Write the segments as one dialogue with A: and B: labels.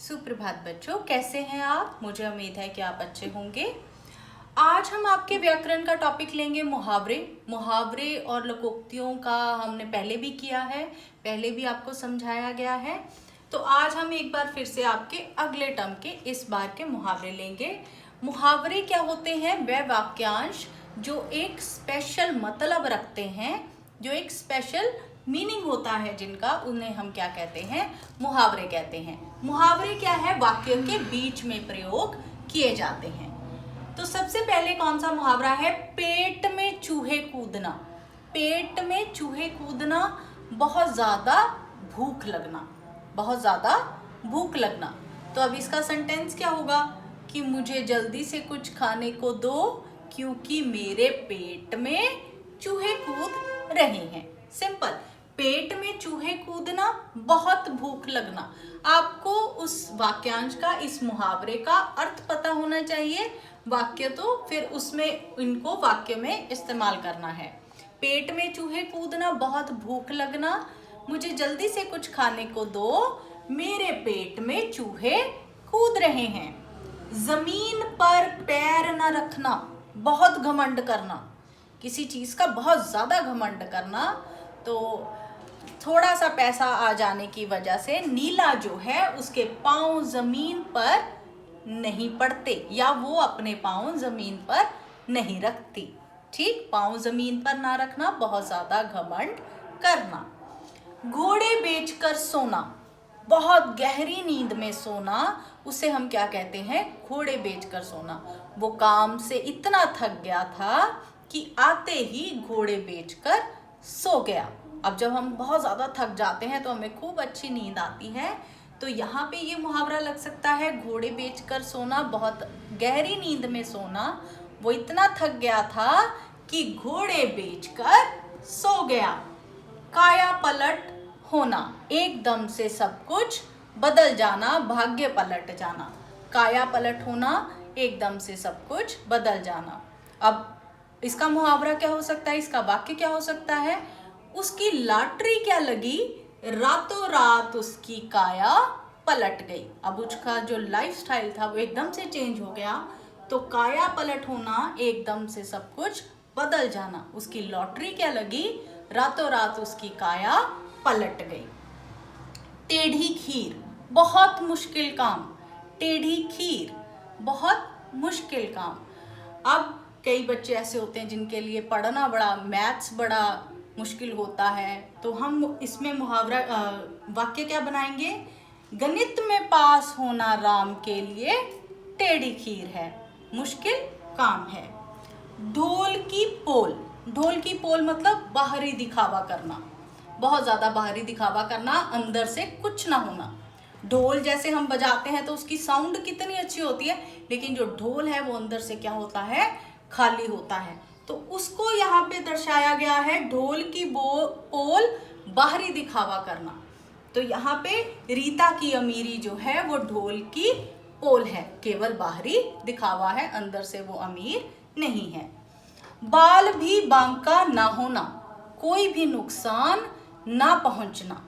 A: सुप्रभात बच्चों, कैसे हैं आप। मुझे उम्मीद है कि आप अच्छे होंगे। आज हम आपके व्याकरण का टॉपिक लेंगे मुहावरे और लोकोक्तियों का हमने पहले भी किया है, पहले भी आपको समझाया गया है। तो आज हम एक बार फिर से आपके अगले टर्म के इस बार के मुहावरे लेंगे। मुहावरे क्या होते हैं? वह वाक्यांश जो एक स्पेशल मतलब रखते हैं, जो एक स्पेशल मीनिंग होता है जिनका, उन्हें हम क्या कहते हैं? मुहावरे कहते हैं। मुहावरे क्या है? वाक्य के बीच में प्रयोग किए जाते हैं। तो सबसे पहले कौन सा मुहावरा है? पेट में चूहे कूदना। पेट में चूहे कूदना, बहुत ज्यादा भूख लगना, बहुत ज्यादा भूख लगना। तो अब इसका सेंटेंस क्या होगा कि मुझे जल्दी से कुछ खाने को दो क्योंकि मेरे पेट में चूहे कूद रहे हैं। सिंपल, पेट में चूहे कूदना, बहुत भूख लगना। आपको उस वाक्यांश का, इस मुहावरे का अर्थ पता होना चाहिए। वाक्य तो फिर उसमें इनको वाक्य में इस्तेमाल करना है। पेट में चूहे कूदना, बहुत भूख लगना, मुझे जल्दी से कुछ खाने को दो, मेरे पेट में चूहे कूद रहे हैं। जमीन पर पैर न रखना, बहुत घमंड करना, किसी चीज का बहुत ज्यादा घमंड करना। तो थोड़ा सा पैसा आ जाने की वजह से नीला जो है उसके पांव जमीन पर नहीं पड़ते, या वो अपने पांव जमीन पर नहीं रखती। ठीक, पांव जमीन पर ना रखना, बहुत ज्यादा घमंड करना। घोड़े बेचकर सोना, बहुत गहरी नींद में सोना, उसे हम क्या कहते हैं? घोड़े बेचकर सोना। वो काम से इतना थक गया था कि आते ही घोड़े बेचकर सो गया। अब जब हम बहुत ज्यादा थक जाते हैं तो हमें खूब अच्छी नींद आती है, तो यहाँ पे ये मुहावरा लग सकता है, घोड़े बेचकर सोना, बहुत गहरी नींद में सोना। वो इतना थक गया था कि घोड़े बेचकर सो गया। काया पलट होना, एकदम से सब कुछ बदल जाना, भाग्य पलट जाना। काया पलट होना, एकदम से सब कुछ बदल जाना। अब इसका मुहावरा क्या हो सकता है? इसका वाक्य क्या हो सकता है? उसकी लॉटरी क्या लगी, रातों रात उसकी काया पलट गई। अब उसका जो लाइफस्टाइल था वो एकदम से चेंज हो गया। तो काया पलट होना, एकदम से सब कुछ बदल जाना। उसकी लॉटरी क्या लगी, रातों रात उसकी काया पलट गई। टेढ़ी खीर, बहुत मुश्किल काम। टेढ़ी खीर, बहुत मुश्किल काम। अब कई बच्चे ऐसे होते हैं जिनके लिए पढ़ना बड़ा, मैथ्स बड़ा मुश्किल होता है, तो हम इसमें मुहावरा वाक्य क्या बनाएंगे? गणित में पास होना राम के लिए टेढ़ी खीर है, मुश्किल काम है। ढोल की पोल, ढोल की पोल मतलब बाहरी दिखावा करना, बहुत ज्यादा बाहरी दिखावा करना, अंदर से कुछ ना होना। ढोल जैसे हम बजाते हैं तो उसकी साउंड कितनी अच्छी होती है, लेकिन जो ढोल है वो अंदर से क्या होता है? खाली होता है। तो उसको यहाँ पे दर्शाया गया है, ढोल की पोल, बाहरी दिखावा करना। तो यहाँ पे रीता की अमीरी जो है वो ढोल की पोल है, केवल बाहरी दिखावा है, अंदर से वो अमीर नहीं है। बाल भी बांका ना होना, कोई भी नुकसान ना पहुंचना।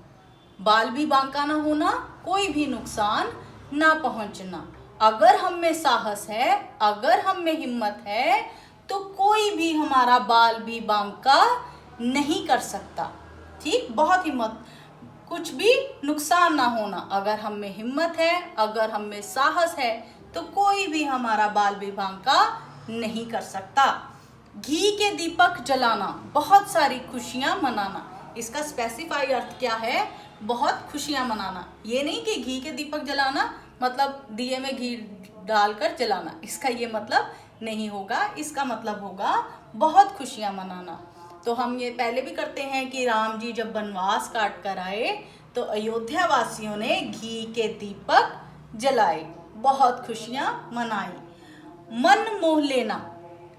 A: बाल भी बांका ना होना, कोई भी नुकसान ना पहुंचना। अगर हम में साहस है, अगर हम में हिम्मत है, तो कोई भी हमारा बाल भी बांका नहीं कर सकता। ठीक, बहुत हिम्मत, कुछ भी नुकसान ना होना। अगर हम में हिम्मत है, अगर हम में साहस है, तो कोई भी हमारा बाल भी बांका नहीं कर सकता। घी के दीपक जलाना, बहुत सारी खुशियां मनाना। इसका स्पेसिफाई अर्थ क्या है? बहुत खुशियां मनाना। ये नहीं कि घी के दीपक जलाना मतलब दिए में घी डालकर जलाना, इसका ये मतलब नहीं होगा। इसका मतलब होगा बहुत खुशियां मनाना। तो हम ये पहले भी करते हैं कि राम जी जब वनवास काट कर आए तो अयोध्या वासियों ने घी के दीपक जलाए, बहुत खुशियां मनाई। मन मोह लेना,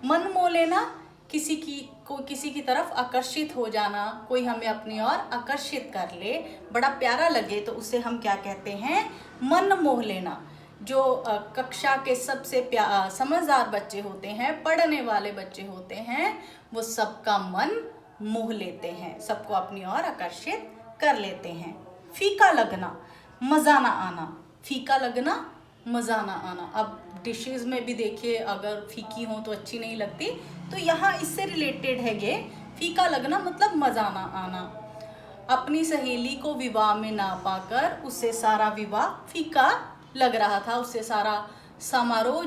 A: मन मोह लेना, किसी की तरफ आकर्षित हो जाना, कोई हमें अपनी ओर आकर्षित कर ले, बड़ा प्यारा लगे, तो उसे हम क्या कहते हैं? मन मोह लेना। जो कक्षा के सबसे समझदार बच्चे होते हैं, पढ़ने वाले बच्चे होते हैं, वो सबका मन मोह लेते हैं, सबको अपनी ओर आकर्षित कर लेते हैं। फीका लगना, मजा ना आना, फीका लगना, मज़ा ना आना। अब डिशेस में भी देखिए, अगर फीकी हो तो अच्छी नहीं लगती, तो यहाँ इससे रिलेटेड है ये, फीका लगना मतलब मज़ा ना आना। अपनी सहेली को विवाह में ना पाकर उसे सारा विवाह फीका लग रहा था। उससे सारा समारोह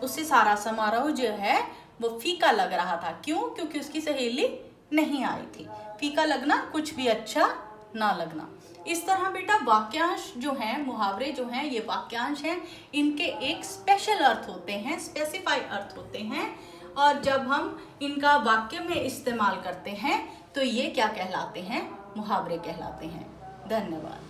A: उससे सारा समारोह जो है वो फीका लग रहा था। क्यों? क्योंकि उसकी सहेली नहीं आई थी। फीका लगना, कुछ भी अच्छा ना लगना। इस तरह बेटा वाक्यांश जो हैं, मुहावरे जो हैं, ये वाक्यांश हैं, इनके एक स्पेशल अर्थ होते हैं, स्पेसिफाई अर्थ होते हैं, और जब हम इनका वाक्य में इस्तेमाल करते हैं तो ये क्या कहलाते हैं? मुहावरे कहलाते हैं। धन्यवाद।